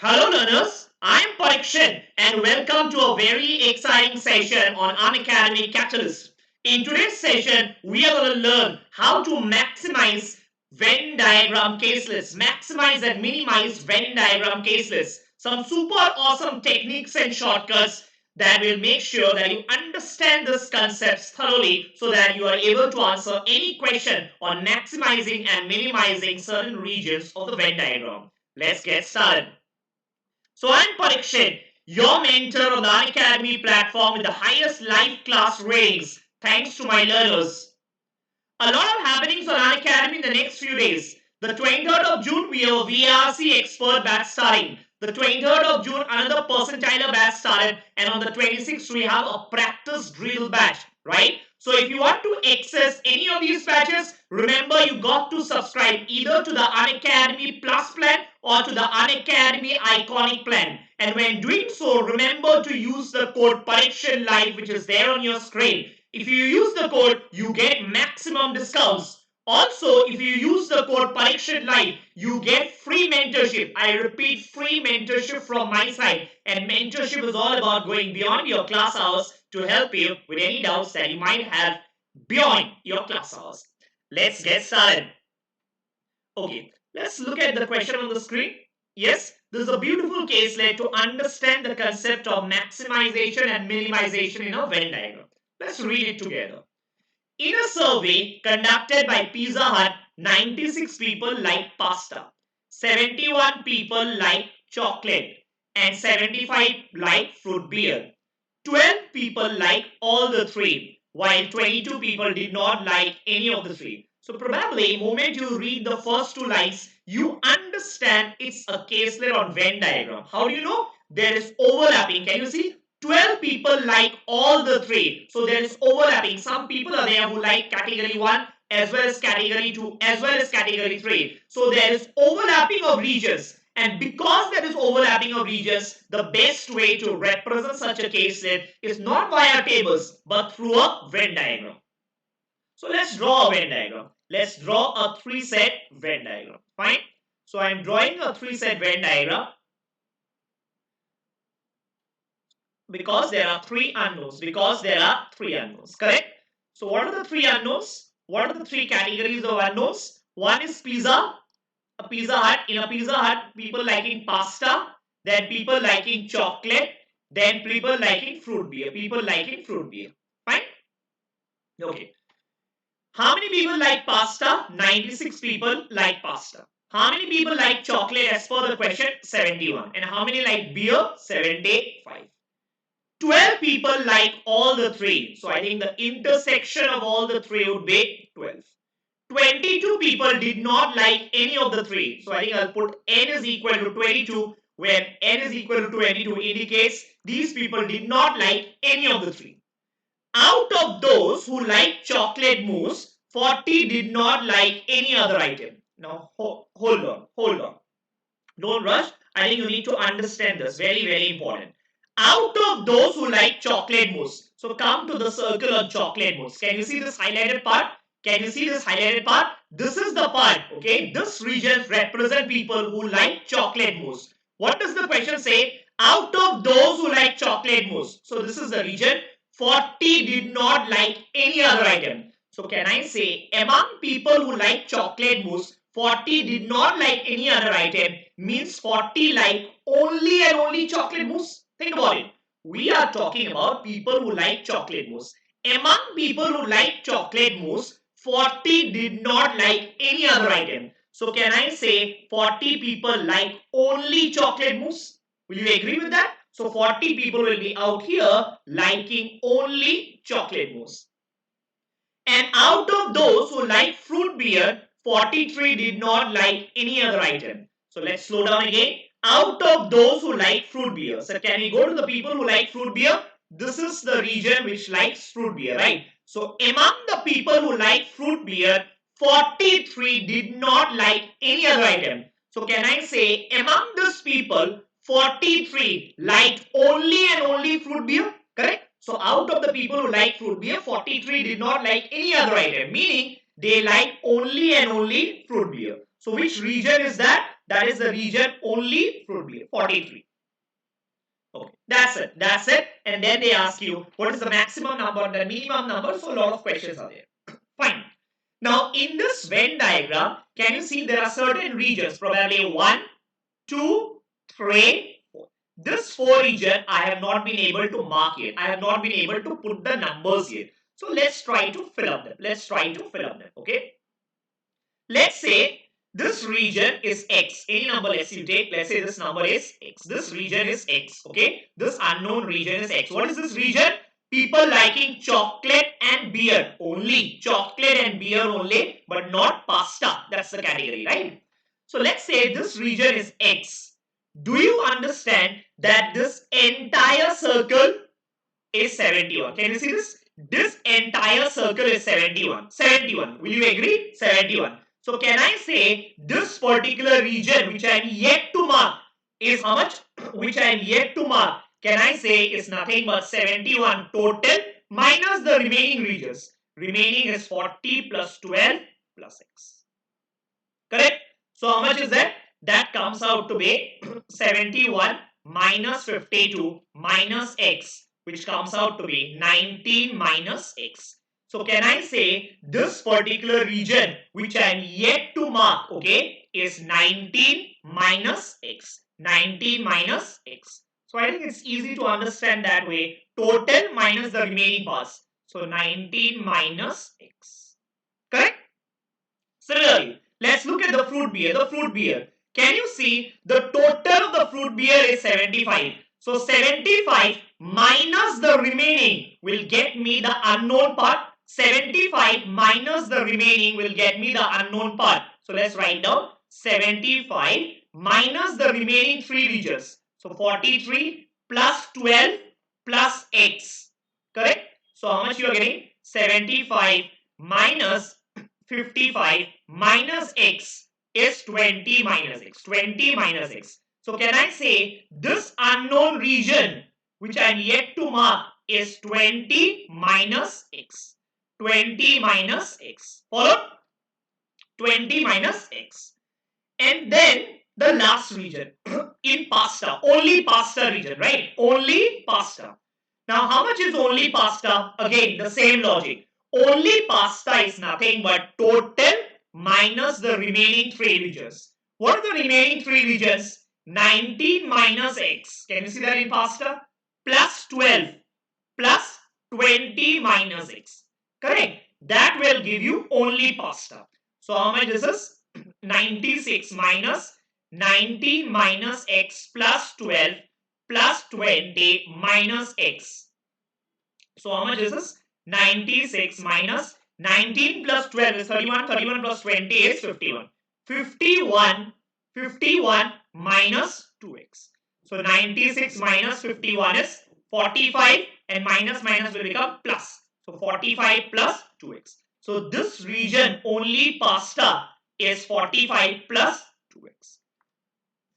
Hello learners, I am Parikshit and welcome to a very exciting session on Unacademy Catalyst. In today's session, we are going to learn how to maximize Venn diagram case lists, maximize and minimize Venn diagram case lists. Some super awesome techniques and shortcuts that will make sure that you understand these concepts thoroughly so that you are able to answer any question on maximizing and minimizing certain regions of the Venn diagram. Let's get started. So I'm Parikshit, your mentor on the Unacademy platform with the highest live class ratings, thanks to my learners. A lot of happenings on Unacademy in the next few days. The 23rd of June, we have a VRC expert batch starting. The 23rd of June, another percentiler batch started. And on the 26th, we have a practice drill batch, right? So if you want to access any of these batches, remember you got to subscribe either to the Unacademy Plus plan or to the Unacademy Iconic plan. And when doing so, remember to use the code Parikshan Live, which is there on your screen. If you use the code, you get maximum discounts. Also, if you use the code Parikshan Live, you get free mentorship. I repeat, free mentorship from my side. And mentorship is all about going beyond your class hours to help you with any doubts that you might have beyond your class hours. Let's get started. Okay, let's look at the question on the screen. Yes, this is a beautiful case laid to understand the concept of maximization and minimization in a Venn diagram. Let's read it together. In a survey conducted by Pizza Hut, 96 people like pasta, 71 people like chocolate, and 75 like fruit beer. 12 people like all the three, while 22 people did not like any of the three. So probably, the moment you read the first two lines, you understand it's a caselet on Venn diagram. How do you know? There is overlapping. Can you see? 12 people like all the three. So there is overlapping. Some people are there who like category 1 as well as category 2 as well as category 3. So there is overlapping of regions. And because there is overlapping of regions, the best way to represent such a case set is not via tables, but through a Venn diagram. So let's draw a Venn diagram. Let's draw a three-set Venn diagram. Fine. So I'm drawing a three-set Venn diagram because there are three unknowns. Because there are three unknowns. Correct? So what are the three unknowns? What are the three categories of unknowns? One is pizza. A Pizza Hut. In a Pizza Hut, people liking pasta, then people liking chocolate, then people liking fruit beer. People liking fruit beer. Fine? Okay. How many people like pasta? 96 people like pasta. How many people like chocolate as per the question? 71. And how many like beer? 75. 12 people like all the three. So I think the intersection of all the three would be 12. 22 people did not like any of the three. So I think I'll put n is equal to 22, where n is equal to 22 indicates these people did not like any of the three. Out of those who like chocolate mousse, 40 did not like any other item. Now hold on. Don't rush. I think you need to understand this. Very, very important. Out of those who like chocolate mousse. So come to the circle on chocolate mousse. Can you see this highlighted part? Can you see this highlighted part? This is the part, okay? This region represent people who like chocolate mousse. What does the question say? Out of those who like chocolate mousse. So this is the region. 40 did not like any other item. So can I say among people who like chocolate mousse, 40 did not like any other item means 40 like only and only chocolate mousse. Think about it. We are talking about people who like chocolate mousse. Among people who like chocolate mousse, 40 did not like any other item. So can I say 40 people like only chocolate mousse? Will you agree with that? So 40 people will be out here liking only chocolate mousse. And out of those who like fruit beer, 43 did not like any other item. So let's slow down again. Out of those who like fruit beer. So can we go to the people who like fruit beer? This is the region which likes fruit beer, right? So among the people who like fruit beer, 43 did not like any other item. So can I say among these people, 43 liked only and only fruit beer? Correct? So out of the people who like fruit beer, 43 did not like any other item, meaning they like only and only fruit beer. So which region is that? That is the region only fruit beer, 43. Okay, that's it. That's it. And then they ask you what is the maximum number and the minimum number. So a lot of questions are there. Fine. Now in this Venn diagram, can you see there are certain regions, probably 1, 2, 3, 4. This 4 region I have not been able to mark yet. I have not been able to put the numbers here. So let's try to fill up them. Let's try to fill up them. Okay. Let's say this region is X. Any number let's you take. Let's say this number is X. This region is X. Okay. This unknown region is X. What is this region? People liking chocolate and beer only. Chocolate and beer only, but not pasta. That's the category, right? So let's say this region is X. Do you understand that this entire circle is 71? Can you see this? This entire circle is 71. 71. Will you agree? 71. So can I say this particular region which I am yet to mark is how much? Which I am yet to mark. Can I say is nothing but 71 total minus the remaining regions. Remaining is 40 plus 12 plus X. Correct? So how much is that? That comes out to be 71 minus 52 minus X, which comes out to be 19 minus X. So can I say this particular region which I am yet to mark, okay, is 19 minus X. 19 minus X. So I think it's easy to understand that way. Total minus the remaining parts. So 19 minus X. Correct? Similarly, let's look at the fruit beer. The fruit beer. Can you see the total of the fruit beer is 75. So 75 minus the remaining will get me the unknown part. 75 minus the remaining will get me the unknown part. So let's write down 75 minus the remaining 3 regions. So 43 plus 12 plus X. Correct? So how much you are getting? 75 minus 55 minus X is 20 minus X. 20 minus X. So can I say this unknown region which I am yet to mark is 20 minus X. 20 minus X. Follow? 20 minus X. And then the last region in pasta. Only pasta region, right? Only pasta. Now how much is only pasta? Again, the same logic. Only pasta is nothing but total minus the remaining 3 regions. What are the remaining 3 regions? 19 minus X. Can you see that in pasta? Plus 12 plus 20 minus X. Correct? That will give you only pasta. So how much is this? 96 minus 19 minus X plus 12 plus 20 minus X. So how much is this? 96 minus 19 plus 12 is 31. 31 plus 20 is 51. 51 minus 2x. So 96 minus 51 is 45 and minus minus will become plus. So 45 plus 2x. So this region only pasta is 45 plus 2x.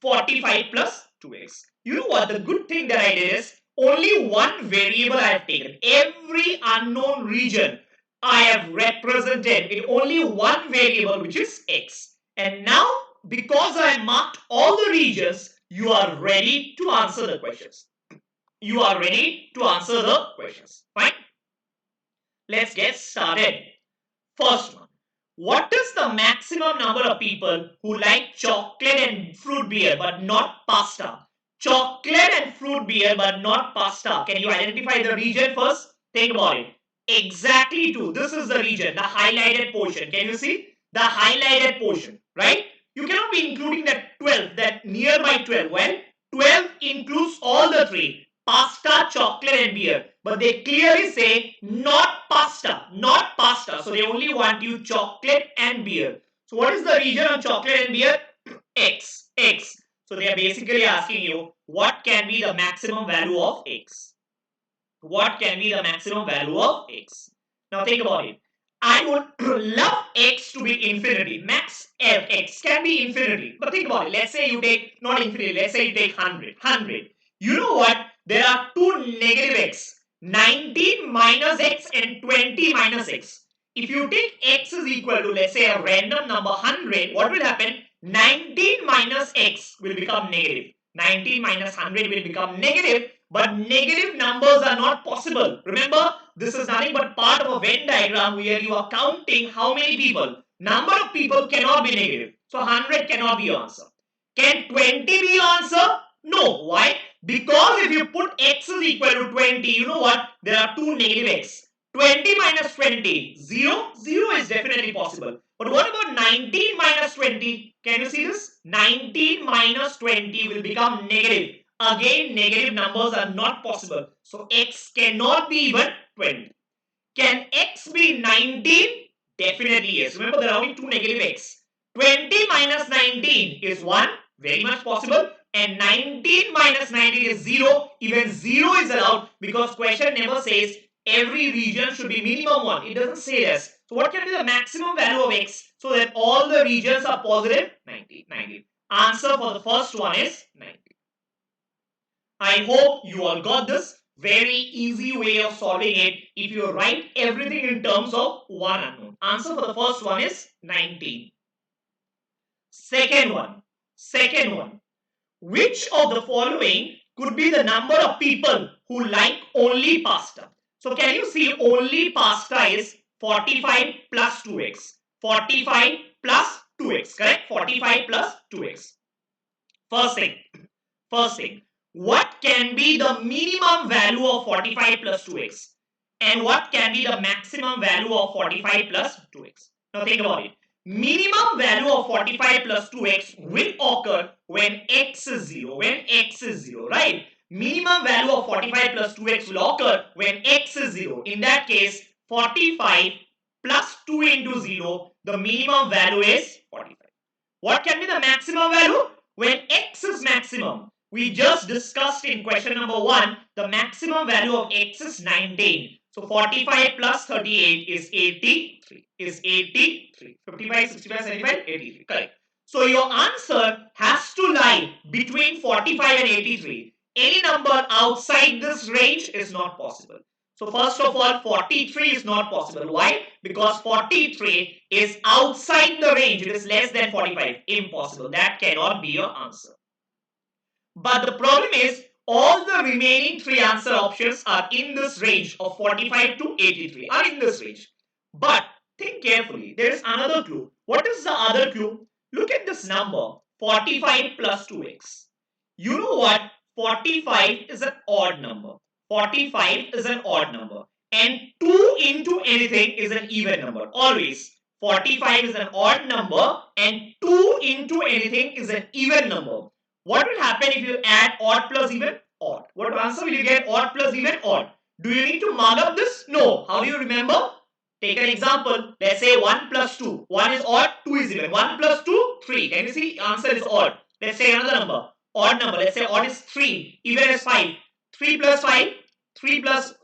45 plus 2x. You know what? The good thing that I did is only one variable I have taken. Every unknown region I have represented in only one variable, which is x. And now, because I marked all the regions, you are ready to answer the questions. You are ready to answer the questions. Fine? Let's get started. First one. What is the maximum number of people who like chocolate and fruit beer but not pasta? Chocolate and fruit beer but not pasta. Can you identify the region first? Think about it. Exactly 2. This is the region, the highlighted portion. Can you see? The highlighted portion, right? You cannot be including that 12, that nearby 12. Well, 12 includes all the 3. Pasta, chocolate and beer. But they clearly say not pasta, not pasta. So they only want you chocolate and beer. So what is the region of chocolate and beer? X, X. So they are basically asking you what can be the maximum value of X. What can be the maximum value of X? Now think about it. I would love X to be infinity. Max F X can be infinity. But think about it. Let's say you take, not infinity, let's say you take 100. 100. You know what? There are 2 negative X. 19 minus X and 20 minus X. If you take X is equal to, let's say, a random number 100, what will happen? 19 minus x will become negative. 19 minus 100 will become negative, but negative numbers are not possible. Remember, this is nothing but part of a Venn diagram where you are counting how many people. Number of people cannot be negative. So 100 cannot be your answer. Can 20 be your answer? No. Why? Because if you put x is equal to 20, you know what? There are two negative x. 20 minus 20, 0. 0 is definitely possible. But what about 19 minus 20? Can you see this? 19 minus 20 will become negative. Again, negative numbers are not possible. So x cannot be even 20. Can x be 19? Definitely yes. Remember, there are only two negative x. 20 minus 19 is 1. Very much possible. And 19 minus 19 is 0. Even 0 is allowed because question never says every region should be minimum 1. It doesn't say this. So what can be the maximum value of x so that all the regions are positive? 19. 19. Answer for the first one is 19. I hope you all got this. Very easy way of solving it if you write everything in terms of one unknown. Answer for the first one is 19. Second one. Second one. Which of the following could be the number of people who like only pasta? So can you see only pasta is 45 plus 2x. 45 plus 2x, correct? 45 plus 2x. First thing. First thing. What can be the minimum value of 45 plus 2x? And what can be the maximum value of 45 plus 2x? Now think about it. Minimum value of 45 plus 2x will occur when x is 0. When x is 0, right? Minimum value of 45 plus 2x will occur when x is 0. In that case, 45 plus 2 into 0, the minimum value is 45. What can be the maximum value? When x is maximum. We just discussed in question number 1, the maximum value of x is 19. So 45 plus 38 is 83. Is 83. 55, 65, 75, 83. Correct. So your answer has to lie between 45 and 83. Any number outside this range is not possible. So first of all, 43 is not possible. Why? Because 43 is outside the range. It is less than 45. Impossible. That cannot be your answer. But the problem is all the remaining three answer options are in this range of 45 to 83. Are in this range. But think carefully. There is another clue. What is the other clue? Look at this number. 45 plus 2x. You know what? 45 is an odd number. 45 is an odd number. And 2 into anything is an even number. Always. 45 is an odd number and 2 into anything is an even number. What will happen if you add odd plus even? Odd. What answer will you get? Odd plus even? Odd. Do you need to mark up this? No. How do you remember? Take an example. Let's say 1 plus 2. 1 is odd, 2 is even. 1 plus 2, 3. Can you see? Answer is odd. Let's say another number. Odd number. Let's say odd is 3. Even is 5. 3 plus 5. 3 plus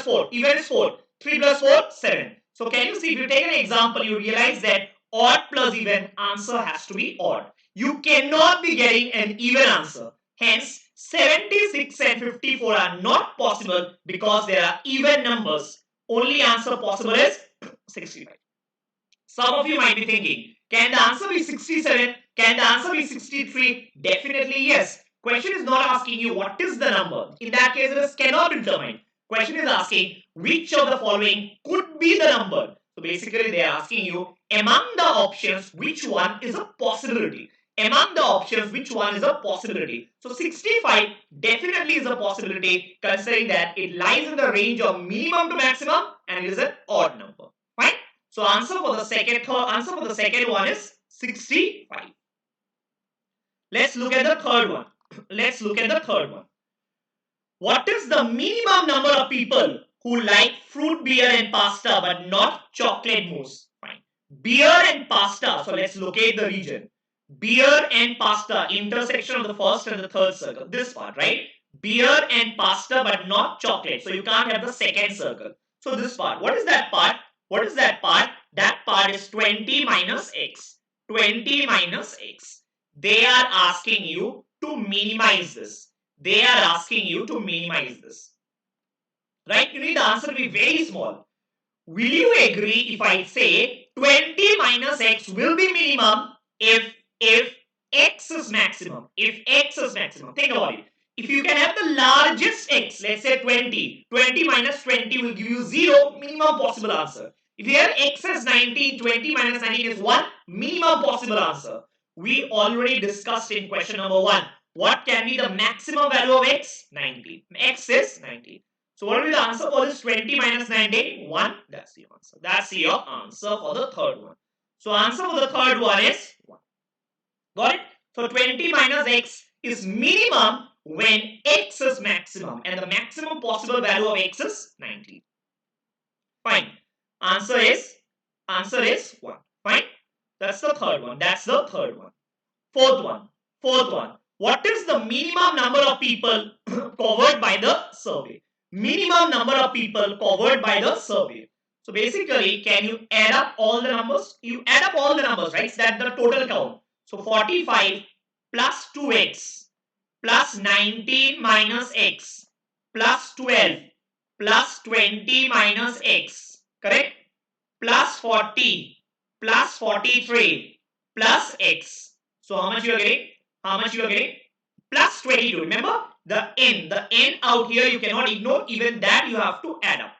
4. Even is 4. 3 plus 4, 7. So can you see? If you take an example, you realize that odd plus even answer has to be odd. You cannot be getting an even answer. Hence, 76 and 54 are not possible because there are even numbers. Only answer possible is 65. Some of you might be thinking, can the answer be 67? Can the answer be 63? Definitely yes. Question is not asking you what is the number. In that case, it is cannot be determined. Question is asking which of the following could be the number. So basically, they are asking you among the options, which one is a possibility. Among the options, which one is a possibility? So 65 definitely is a possibility considering that it lies in the range of minimum to maximum and it is an odd number. Fine. So answer for the second one is 65. Let's look at the third one. Let's look at the third one. What is the minimum number of people who like fruit beer and pasta but not chocolate mousse? Fine. Beer and pasta. So let's locate the region. Beer and pasta, intersection of the first and the third circle. This part, right? Beer and pasta but not chocolate. So you can't have the second circle. So this part. What is that part? What is that part? That part is 20 minus x. 20 minus x. They are asking you to minimize this. They are asking you to minimize this. Right? You need the answer to be very small. Will you agree if I say 20 minus x will be minimum if if x is maximum, think about it. If you can have the largest x, let's say 20, 20 minus 20 will give you 0, minimum possible answer. If you have x as 19, 20 minus 19 is 1, minimum possible answer. We already discussed in question number 1. What can be the maximum value of x? 19. X is 19. So what will be the answer for this 20 minus 19? 1. That's the answer. That's your answer for the third one. So answer for the third one is 1. Got it? So 20 minus x is minimum when x is maximum, and the maximum possible value of x is 19. Fine. Answer is 1. Fine. That's the third one. Fourth one. What is the minimum number of people covered by the survey? Minimum number of people covered by the survey. So basically, can you add up all the numbers? You add up all the numbers, right? So that's the total count. So 45 plus 2x plus 19 minus x plus 12 plus 20 minus x, correct? Plus 40 plus 43 plus x. So how much you are getting? Plus 22. Remember the n out here you cannot ignore, even that you have to add up,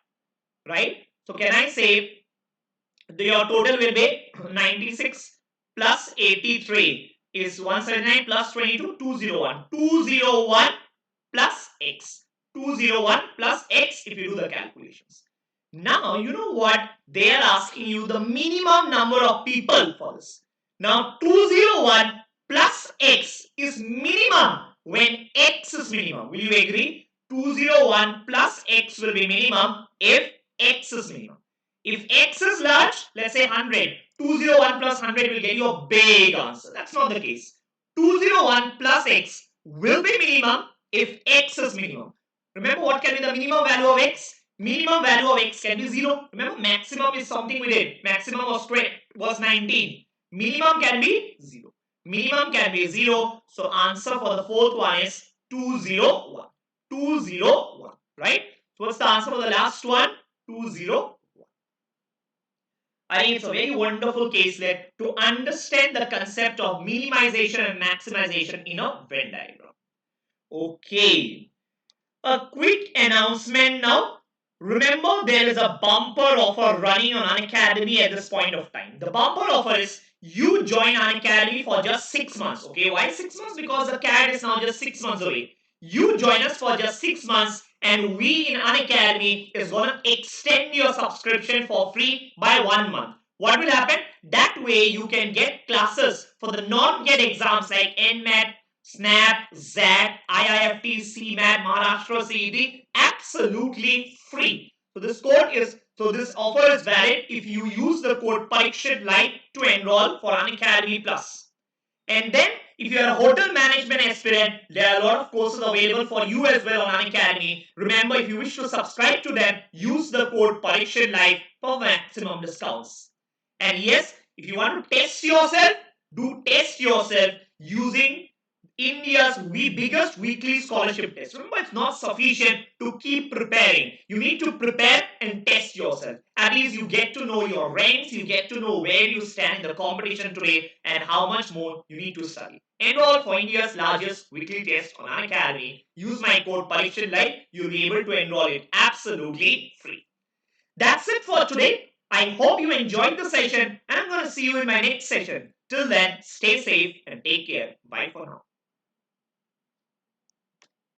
right? So can I say your total will be 96 plus 83 is 179 plus 22, 201. 201 plus x. 201 plus x if you do the calculations. Now, you know what? They are asking you the minimum number of people for this. Now, 201 plus x is minimum when x is minimum. Will you agree? 201 plus x will be minimum if x is minimum. If x is large, let's say 100, 201 plus 100 will get you a big answer. That's not the case. 201 plus x will be minimum if x is minimum. Remember what can be the minimum value of x? Minimum value of x can be 0. Remember maximum is something we did. Maximum was 19. Minimum can be 0. Minimum can be 0. So answer for the fourth one is 201. 201. Right? So what's the answer for the last one? 201. I think it's a very wonderful case to understand the concept of minimization and maximization in a Venn diagram. Okay. A quick announcement now. Remember, there is a bumper offer running on Unacademy at this point of time. The bumper offer is you join Unacademy for just 6 months. Okay, why 6 months? Because the CAD is now just 6 months away. You join us for just 6 months, and we in Unacademy is going to extend your subscription for free by 1 month. What will happen? That way you can get classes for the non-GATE exams like NMAT, SNAP, ZAT, IIFT, CMAT, Maharashtra CET absolutely free. So this offer is valid if you use the code Parikshit Light to enroll for Unacademy Plus. And then if you are a hotel management aspirant, there are a lot of courses available for you as well on Unacademy. Remember, if you wish to subscribe to them, use the code Parikshit Light for maximum discounts. And yes, if you want to test yourself, do test yourself using India's biggest weekly scholarship test. Remember, it's not sufficient to keep preparing. You need to prepare and test yourself. At least you get to know your ranks, you get to know where you stand in the competition today and how much more you need to study. Enroll for India's largest weekly test on Unacademy. Use my code Parikshit Light. You'll be able to enroll it absolutely free. That's it for today. I hope you enjoyed the session, and I'm going to see you in my next session. Till then, stay safe and take care. Bye for now.